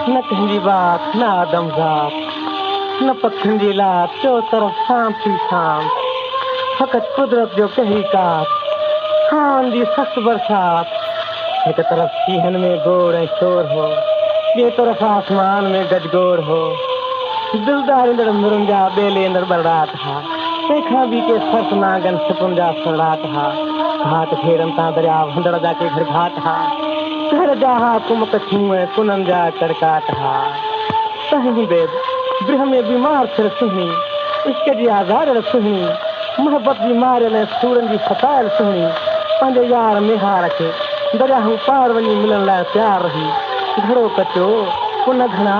न कंहिंजी बात न आदमज़ात न पखियुनि जी लात चो तरफ़ शांत ही शांत फ़क़ति कुदरत जो तहरीकात सावन जी सख़्त बरसात हिक तरफ़ शींहनि में गोड़ ऐं शोर हो ॿिए तरफ़ आसमान में गजगोड़ हो दिलदार ईंदड़ मिरुनि जा ॿेले ईंदड़ बरड़ाट हा तंहिंखां बि के सर्फ नांगनि सिपुनि जा सड़ाट हा घाट फेरनि तां दरिया वंदड़ जा के घर घाट हा घर जा हा कुमक छूं ऐं कुननि जा कड़काट हा तंहिं हूंदे ब्रह में बीमार थियल सुहिणी इश्क जी आज़ारियल सुहिणी मोहबत जी मारियल ऐं सूरनि जी सतायल सुहिणी पंहिंजे यार मेहार खे दरियाहूं पार वञी मिलण लाइ तयारु रही घड़ो कचो कुन घणा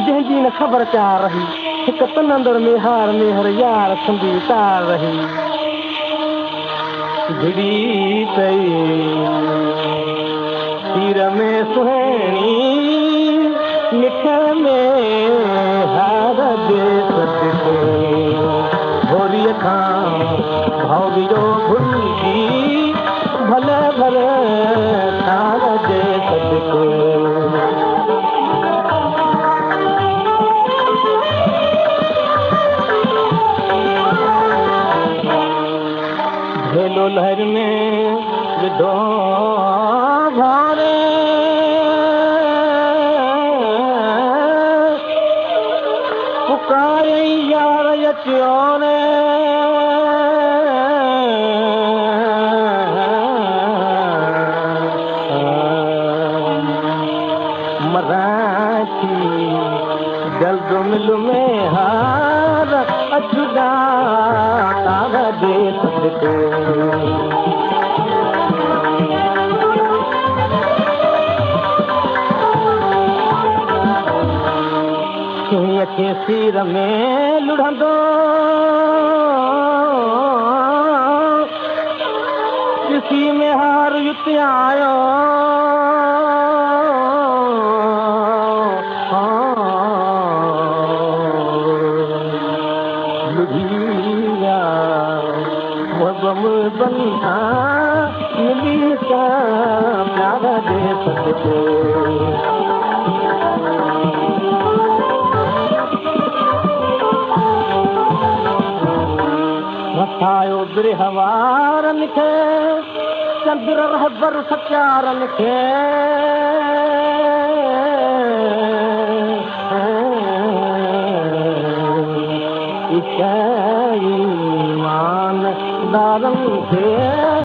जंहिंजी न ख़बर चार रही हिकु तनंदड़ मेहार मेहर यार संदी तार रही गिड़ी पई तीर में सुहिणी मिठ में हार दे सदके भोरीअ खां भौरी जो भुलजी भले भले तार दे सदके भेलो लहर में विधो भारे पुकारे यार अचियो ने मराठी जल्द मिल में हार अचुदा तार दे सदके खे सिर में लुढ़ंदो किसी में हार युत आयो लुढ़िया बम बंधा मिली का प्यार दे सदके रसायो बिरहवारनि खे चंद्र रहबर सचारनि खे ईमानदारनि खे